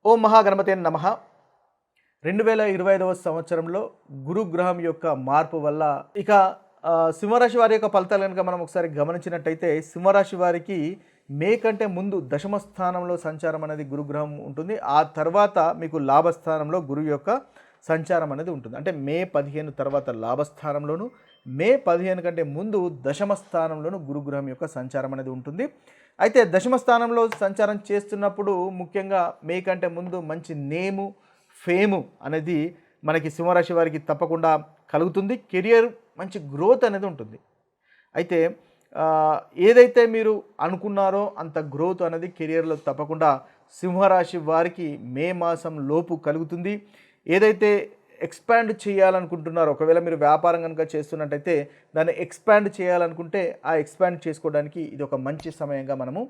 ఓం మహాగణపతే నమః. 2025వ సంవత్సరంలో గురుగ్రహం యొక్క మార్పు వల్ల ఇక సింహరాశి వారి యొక్క ఫలితాలు కనుక మనం ఒకసారి గమనించినట్టయితే సింహరాశి వారికి మే కంటే ముందు దశమ స్థానంలో సంచారం అనేది గురుగ్రహం ఉంటుంది. ఆ తర్వాత మీకు లాభస్థానంలో గురువు యొక్క సంచారం అనేది ఉంటుంది. అంటే మే 15 తర్వాత లాభస్థానంలోను, మే 15 కంటే ముందు దశమ స్థానంలోను గురుగ్రహం యొక్క సంచారం అనేది ఉంటుంది. అయితే దశమ స్థానంలో సంచారం చేస్తున్నప్పుడు ముఖ్యంగా మే కంటే ముందు మంచి నేము, ఫేము అనేది మనకి సింహరాశి వారికి తప్పకుండా కలుగుతుంది. కెరియర్ మంచి గ్రోత్ అనేది ఉంటుంది. అయితే ఏదైతే మీరు అనుకున్నారో అంత గ్రోత్ అనేది కెరియర్లో తప్పకుండా సింహరాశి వారికి మే మాసం లోపు కలుగుతుంది. ఏదైతే ఎక్స్పాండ్ చేయాలనుకుంటున్నారో, ఒకవేళ మీరు వ్యాపారం కనుక చేస్తున్నట్టయితే దాన్ని ఎక్స్పాండ్ చేయాలనుకుంటే ఆ ఎక్స్పాండ్ చేసుకోవడానికి ఇది ఒక మంచి సమయంగా మనము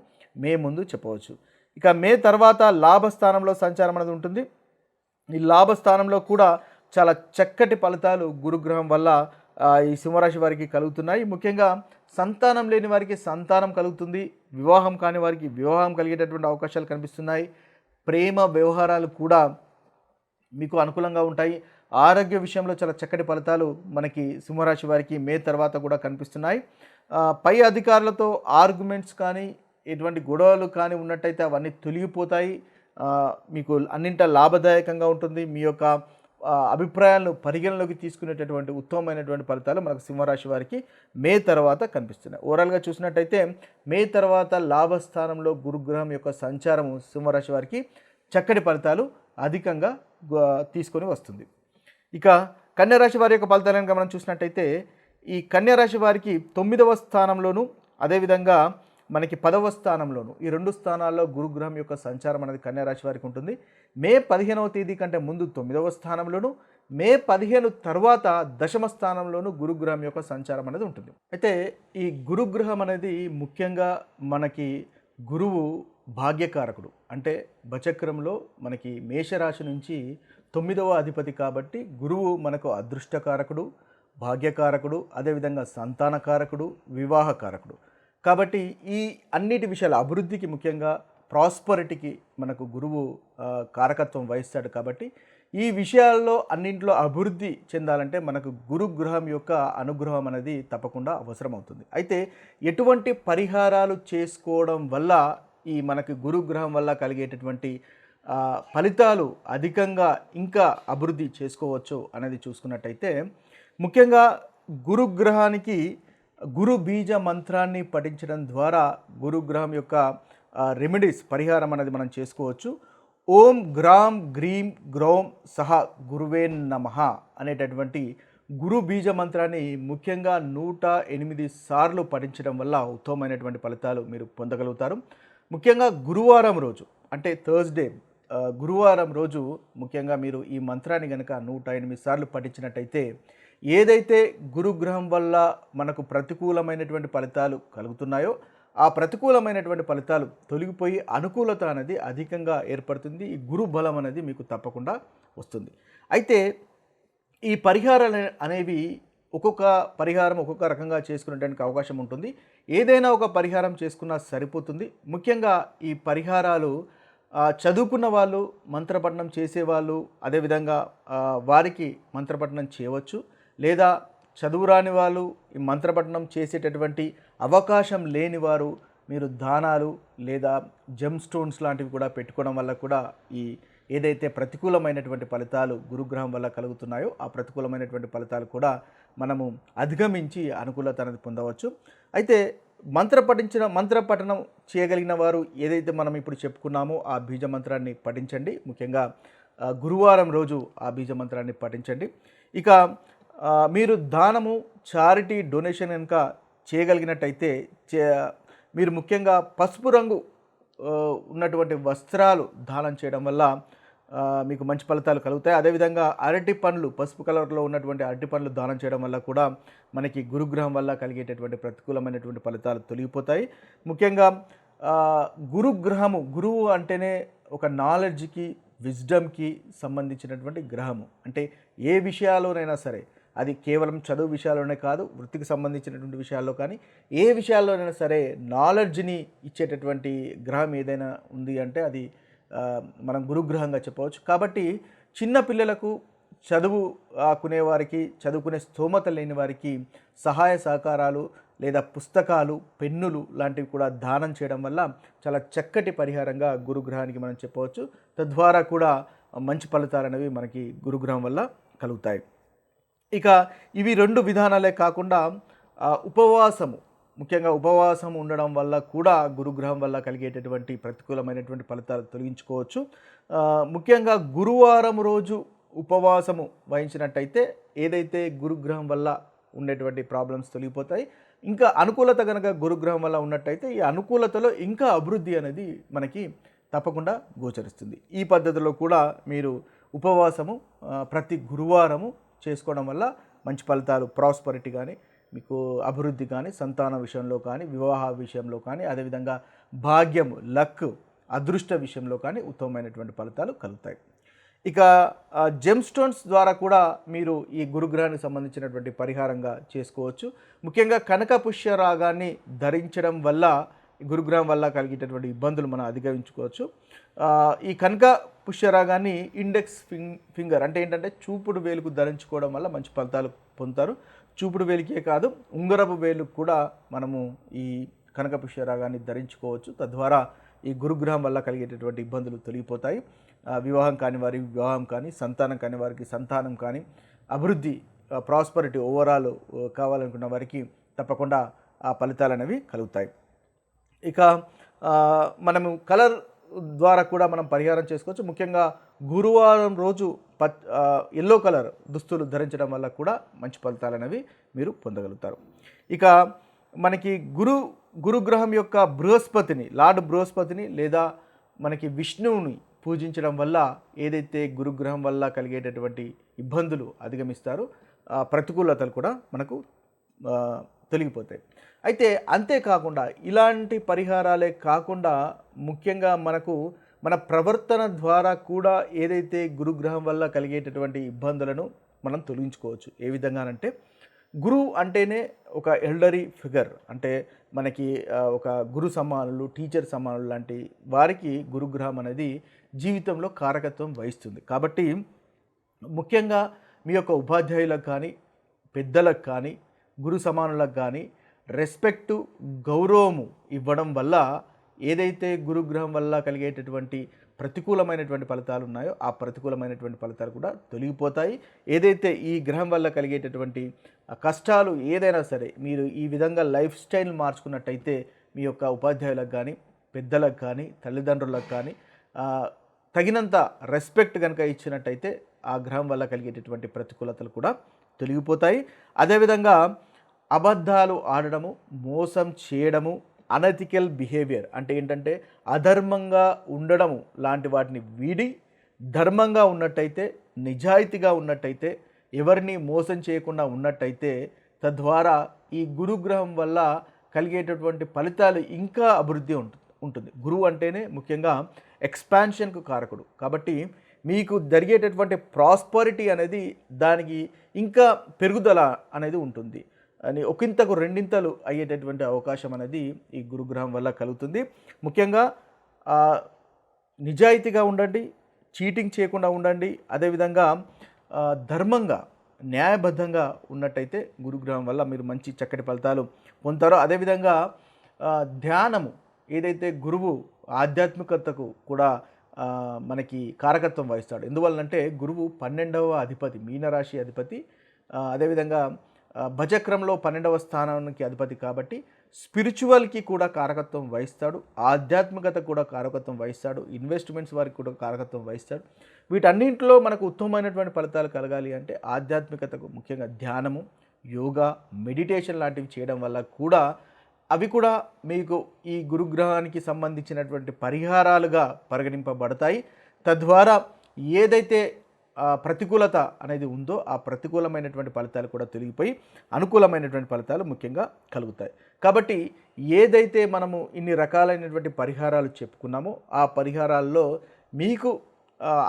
మే ముందు చెప్పవచ్చు. ఇక మే తర్వాత లాభస్థానంలో సంచారం అనేది ఉంటుంది. ఈ లాభస్థానంలో కూడా చాలా చక్కటి ఫలితాలు గురుగ్రహం వల్ల ఈ సింహరాశి వారికి కలుగుతున్నాయి. ముఖ్యంగా సంతానం లేని వారికి సంతానం కలుగుతుంది. వివాహం కాని వారికి వివాహం కలిగేటటువంటి అవకాశాలు కనిపిస్తున్నాయి. ప్రేమ వ్యవహారాలు కూడా మీకు అనుకూలంగా ఉంటాయి. ఆరోగ్య విషయంలో చాలా చక్కటి ఫలితాలు మనకి సింహరాశి వారికి మే తర్వాత కూడా కనిపిస్తున్నాయి. పై అధికారులతో ఆర్గ్యుమెంట్స్ కానీ ఎటువంటి గొడవలు కానీ ఉన్నట్టయితే అవన్నీ తొలగిపోతాయి. మీకు అన్నింటా లాభదాయకంగా ఉంటుంది. మీ యొక్క అభిప్రాయాలను పరిగణలోకి తీసుకునేటటువంటి ఉత్తమమైనటువంటి ఫలితాలు మనకు సింహరాశి వారికి మే తర్వాత కనిపిస్తున్నాయి. ఓవరాల్గా చూసినట్టయితే మే తర్వాత లాభస్థానంలో గురుగ్రహం యొక్క సంచారము సింహరాశి వారికి చక్కటి ఫలితాలు అధికంగా తీసుకొని వస్తుంది. ఇక కన్యారాశి వారి యొక్క ఫలితాలను మనం చూసినట్టయితే ఈ కన్యారాశి వారికి 9వ స్థానంలోను, అదేవిధంగా మనకి 10వ స్థానంలోను, ఈ రెండు స్థానాల్లో గురుగ్రహం యొక్క సంచారం అనేది కన్యారాశి వారికి ఉంటుంది. మే 15వ తేదీ కంటే ముందు 9వ స్థానంలోను, మే 15 తర్వాత దశమ స్థానంలోను గురుగ్రహం యొక్క సంచారం అనేది ఉంటుంది. అయితే ఈ గురుగ్రహం అనేది ముఖ్యంగా మనకి గురువు భాగ్యకారకుడు. అంటే బచక్రంలో మనకి మేషరాశి నుంచి 9వ అధిపతి కాబట్టి గురువు మనకు అదృష్టకారకుడు, భాగ్యకారకుడు, అదేవిధంగా సంతానకారకుడు, వివాహకారకుడు. కాబట్టి ఈ అన్నిటి విషయాల అభివృద్ధికి, ముఖ్యంగా ప్రాస్పరిటీకి మనకు గురువు కారకత్వం వహిస్తాడు. కాబట్టి ఈ విషయాల్లో అన్నింటిలో అభివృద్ధి చెందాలంటే మనకు గురుగ్రహం యొక్క అనుగ్రహం అనేది తప్పకుండా అవసరమవుతుంది. అయితే ఎటువంటి పరిహారాలు చేసుకోవడం వల్ల ఈ మనకి గురుగ్రహం వల్ల కలిగేటటువంటి ఫలితాలు అధికంగా ఇంకా అభివృద్ధి చేసుకోవచ్చు అనేది చూసుకున్నట్టయితే, ముఖ్యంగా గురుగ్రహానికి గురు బీజ మంత్రాన్ని పఠించడం ద్వారా గురుగ్రహం యొక్క రెమెడీస్, పరిహారం అనేది మనం చేసుకోవచ్చు. ఓం గ్రాం గ్రీం గ్రౌం సహ గురువే నమః అనేటటువంటి గురు బీజ మంత్రాన్ని ముఖ్యంగా 108 సార్లు పఠించడం వల్ల ఉత్తమమైనటువంటి ఫలితాలు మీరు పొందగలుగుతారు. ముఖ్యంగా గురువారం రోజు, అంటే థర్స్డే గురువారం రోజు ముఖ్యంగా మీరు ఈ మంత్రాన్ని కనుక 108 సార్లు పఠించినట్టయితే ఏదైతే గురుగ్రహం వల్ల మనకు ప్రతికూలమైనటువంటి ఫలితాలు కలుగుతున్నాయో ఆ ప్రతికూలమైనటువంటి ఫలితాలు తొలగిపోయి అనుకూలత అనేది అధికంగా ఏర్పడుతుంది. ఈ గురు బలం అనేది మీకు తప్పకుండా వస్తుంది. అయితే ఈ పరిహారాలు అనేవి ఒక్కొక్క పరిహారం ఒక్కొక్క రకంగా చేసుకునేటానికి అవకాశం ఉంటుంది. ఏదైనా ఒక పరిహారం చేసుకున్నా సరిపోతుంది. ముఖ్యంగా ఈ పరిహారాలు చదువుకున్న వాళ్ళు, మంత్రపఠనం చేసేవాళ్ళు, అదేవిధంగా వారికి మంత్రపఠనం చేయవచ్చు. లేదా చదువురాని వాళ్ళు ఈ మంత్రపఠనం చేసేటటువంటి అవకాశం లేని వారు మీరు దానాలు లేదా జెమ్ స్టోన్స్ లాంటివి కూడా పెట్టుకోవడం వల్ల కూడా ఈ ఏదైతే ప్రతికూలమైనటువంటి ఫలితాలు గురుగ్రహం వల్ల కలుగుతున్నాయో ఆ ప్రతికూలమైనటువంటి ఫలితాలు కూడా మనము అధిగమించి అనుకూలత అనేది పొందవచ్చు. అయితే మంత్రపఠనం చేయగలిగిన వారు ఏదైతే మనం ఇప్పుడు చెప్పుకున్నామో ఆ బీజ మంత్రాన్ని పఠించండి. ముఖ్యంగా గురువారం రోజు ఆ బీజ మంత్రాన్ని పఠించండి. ఇక మీరు దానము, చారిటీ, డొనేషన్ కనుక చేయగలిగినట్టయితే మీరు ముఖ్యంగా పసుపు రంగు ఉన్నటువంటి వస్త్రాలు దానం చేయడం వల్ల మీకు మంచి ఫలితాలు కలుగుతాయి. అదేవిధంగా అరటి పండ్లు, పసుపు కలర్లో ఉన్నటువంటి అరటి పండ్లు దానం చేయడం వల్ల కూడా మనకి గురుగ్రహం వల్ల కలిగేటటువంటి ప్రతికూలమైనటువంటి ఫలితాలు తొలగిపోతాయి. ముఖ్యంగా గురువు అంటేనే ఒక నాలెడ్జ్కి, విజ్డమ్కి సంబంధించినటువంటి గ్రహము. అంటే ఏ విషయాల్లోనైనా సరే, అది కేవలం చదువు విషయాల్లోనే కాదు, వృత్తికి సంబంధించినటువంటి విషయాల్లో కానీ ఏ విషయాల్లోనైనా సరే నాలెడ్జ్ని ఇచ్చేటటువంటి గ్రహం ఏదైనా ఉంది అంటే అది మనం గురుగ్రహంగా చెప్పవచ్చు. కాబట్టి చిన్న పిల్లలకు చదువు ఆకునే వారికి, చదువుకునే స్థోమత లేని వారికి సహాయ సహకారాలు లేదా పుస్తకాలు, పెన్నులు లాంటివి కూడా దానం చేయడం వల్ల చాలా చక్కటి పరిహారంగా గురుగ్రహానికి మనం చెప్పవచ్చు. తద్వారా కూడా మంచి ఫలితాలనేవి మనకి గురుగ్రహం వల్ల కలుగుతాయి. ఇక ఇవి 2 విధానాలే కాకుండా ఉపవాసము, ముఖ్యంగా ఉపవాసం ఉండడం వల్ల కూడా గురుగ్రహం వల్ల కలిగేటటువంటి ప్రతికూలమైనటువంటి ఫలితాలు తొలగించుకోవచ్చు. ముఖ్యంగా గురువారం రోజు ఉపవాసము వహించినట్టయితే ఏదైతే గురుగ్రహం వల్ల ఉండేటువంటి ప్రాబ్లమ్స్ తొలగిపోతాయి. ఇంకా అనుకూలత కనుక గురుగ్రహం వల్ల ఉన్నట్టయితే ఈ అనుకూలతలో ఇంకా అభివృద్ధి అనేది మనకి తప్పకుండా గోచరిస్తుంది. ఈ పద్ధతిలో కూడా మీరు ఉపవాసము ప్రతి గురువారము చేసుకోవడం వల్ల మంచి ఫలితాలు, ప్రాస్పరిటీ కానీ, మీకు అభివృద్ధి కానీ, సంతాన విషయంలో కానీ, వివాహ విషయంలో కానీ, అదేవిధంగా భాగ్యము, లక్, అదృష్ట విషయంలో కానీ ఉత్తమమైనటువంటి ఫలితాలు కలుగుతాయి. ఇక జెమ్ స్టోన్స్ ద్వారా కూడా మీరు ఈ గురుగ్రహానికి సంబంధించినటువంటి పరిహారంగా చేసుకోవచ్చు. ముఖ్యంగా కనక పుష్యరాగాన్ని ధరించడం వల్ల గురుగ్రహం వల్ల కలిగేటటువంటి ఇబ్బందులు మనం అధిగమించుకోవచ్చు. ఈ కనక పుష్యరాగాన్ని ఇండెక్స్ ఫింగర్ అంటే ఏంటంటే చూపుడు వేలుకు ధరించుకోవడం వల్ల మంచి ఫలితాలు పొందుతారు. చూపుడు వేలికే కాదు, ఉంగరపు వేలుకు కూడా మనము ఈ కనక పుష్యరాగాన్ని ధరించుకోవచ్చు. తద్వారా ఈ గురుగ్రహం వల్ల కలిగేటటువంటి ఇబ్బందులు తొలగిపోతాయి. వివాహం కాని వారి వివాహం కానీ, సంతానం కాని వారికి సంతానం కానీ, అభివృద్ధి, ప్రాస్పరిటీ ఓవరాల్ కావాలనుకున్న వారికి తప్పకుండా ఆ ఫలితాలు అనేవి కలుగుతాయి. ఇక మనము కలర్ ద్వారా కూడా మనం పరిహారం చేసుకోవచ్చు. ముఖ్యంగా గురువారం రోజు ఎల్లో కలర్ దుస్తులు ధరించడం వల్ల కూడా మంచి ఫలితాలు అనేవి మీరు పొందగలుగుతారు. ఇక మనకి గురుగ్రహం యొక్క బృహస్పతిని, లార్డ్ బృహస్పతిని లేదా మనకి విష్ణువుని పూజించడం వల్ల ఏదైతే గురుగ్రహం వల్ల కలిగేటటువంటి ఇబ్బందులు అధిగమిస్తారో ప్రతికూలతలు కూడా మనకు తొలగిపోతాయి. అయితే అంతేకాకుండా ఇలాంటి పరిహారాలే కాకుండా ముఖ్యంగా మన ప్రవర్తన ద్వారా కూడా ఏదైతే గురుగ్రహం వల్ల కలిగేటటువంటి ఇబ్బందులను మనం తొలగించుకోవచ్చు. ఏ విధంగానంటే గురువు అంటేనే ఒక ఎల్డరీ ఫిగర్, అంటే మనకి ఒక గురు సమానులు, టీచర్ సమానులు లాంటి వారికి గురుగ్రహం అనేది జీవితంలో కారకత్వం వహిస్తుంది. కాబట్టి ముఖ్యంగా మీ యొక్క ఉపాధ్యాయులకు కానీ, పెద్దలకు కానీ, గురు సమానులకు కానీ రెస్పెక్టు, గౌరవము ఇవ్వడం వల్ల ఏదైతే గురుగ్రహం వల్ల కలిగేటటువంటి ప్రతికూలమైనటువంటి ఫలితాలు ఉన్నాయో ఆ ప్రతికూలమైనటువంటి ఫలితాలు కూడా తొలగిపోతాయి. ఏదైతే ఈ గ్రహం వల్ల కలిగేటటువంటి కష్టాలు ఏదైనా సరే మీరు ఈ విధంగా లైఫ్ స్టైల్ మార్చుకున్నట్టయితే మీ యొక్క ఉపాధ్యాయులకు కానీ, పెద్దలకు కానీ, తల్లిదండ్రులకు కానీ తగినంత రెస్పెక్ట్ కనుక ఇచ్చినట్టయితే ఆ గ్రహం వల్ల కలిగేటటువంటి ప్రతికూలతలు కూడా తొలగిపోతాయి. అదేవిధంగా అబద్ధాలు ఆడడము, మోసం చేయడము, అనెథికల్ బిహేవియర్ అంటే ఏంటంటే అధర్మంగా ఉండడము లాంటి వాటిని వీడి ధర్మంగా ఉన్నట్టయితే, నిజాయితీగా ఉన్నట్టయితే, ఎవరిని మోసం చేయకుండా ఉన్నట్టయితే తద్వారా ఈ గురుగ్రహం వల్ల కలిగేటటువంటి ఫలితాలు ఇంకా అభివృద్ధి ఉంటుంది. గురువు అంటేనే ముఖ్యంగా ఎక్స్పాన్షన్కు కారకుడు. కాబట్టి మీకు జరిగేటటువంటి ప్రాస్పరిటీ అనేది దానికి ఇంకా పెరుగుదల అనేది ఉంటుంది అని ఒకంతకు రెండింతలు అయ్యేటటువంటి అవకాశం అనేది ఈ గురుగ్రహం వల్ల కలుగుతుంది. ముఖ్యంగా నిజాయితీగా ఉండండి, చీటింగ్ చేయకుండా ఉండండి, అదేవిధంగా ధర్మంగా, న్యాయబద్ధంగా ఉన్నట్టయితే గురుగ్రహం వల్ల మీరు మంచి చక్కటి ఫలితాలు పొందుతారో. అదేవిధంగా ధ్యానము, ఏదైతే గురువు ఆధ్యాత్మికతకు కూడా మనకి కారకత్వం వహిస్తాడు. ఎందువల్లంటే గురువు 12వ అధిపతి, మీనరాశి అధిపతి, అదేవిధంగా భజక్రంలో 12వ స్థానానికి అధిపతి. కాబట్టి స్పిరిచువల్కి కూడా కారకత్వం వహిస్తాడు, ఆధ్యాత్మికత కూడా కారకత్వం వహిస్తాడు, ఇన్వెస్ట్మెంట్స్ వారికి కూడా కారకత్వం వహిస్తాడు. వీటన్నింటిలో మనకు ఉత్తమమైనటువంటి ఫలితాలు కలగాలి అంటే ఆధ్యాత్మికతకు ముఖ్యంగా ధ్యానము, యోగా, మెడిటేషన్ లాంటివి చేయడం వల్ల కూడా అవి కూడా మీకు ఈ గురుగ్రహానికి సంబంధించినటువంటి పరిహారాలుగా పరిగణింపబడతాయి. తద్వారా ఏదైతే ప్రతికూలత అనేది ఉందో ఆ ప్రతికూలమైనటువంటి ఫలితాలు కూడా తొలగిపోయి అనుకూలమైనటువంటి ఫలితాలు ముఖ్యంగా కలుగుతాయి. కాబట్టి ఏదైతే మనము ఇన్ని రకాలైనటువంటి పరిహారాలు చెప్పుకున్నామో ఆ పరిహారాల్లో మీకు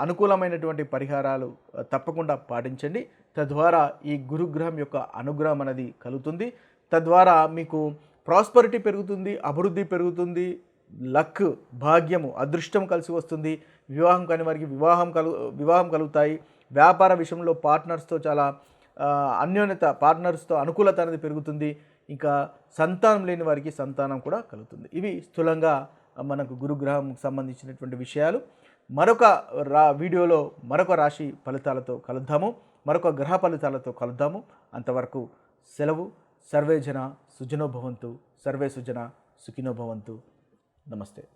అనుకూలమైనటువంటి పరిహారాలు తప్పకుండా పాటించండి. తద్వారా ఈ గురుగ్రహం యొక్క అనుగ్రహం అనేది కలుగుతుంది. తద్వారా మీకు ప్రాస్పరిటీ పెరుగుతుంది, అభివృద్ధి పెరుగుతుంది, లక్, భాగ్యము, అదృష్టం కలిసి వస్తుంది. వివాహం కాని వారికి వివాహం కలుగుతాయి. వ్యాపార విషయంలో పార్ట్నర్స్తో చాలా అన్యోన్యత, పార్ట్నర్స్తో అనుకూలత అనేది పెరుగుతుంది. ఇంకా సంతానం లేని వారికి సంతానం కూడా కలుగుతుంది. ఇవి స్థూలంగా మనకు గురుగ్రహం సంబంధించినటువంటి విషయాలు. మరొక వీడియోలో మరొక రాశి ఫలితాలతో కలుద్దాము, మరొక గ్రహ ఫలితాలతో కలుద్దాము. అంతవరకు సెలవు. సర్వే జన సుజనో భవంతు, సర్వే సుజన సుఖినో భవంతు. నమస్తే.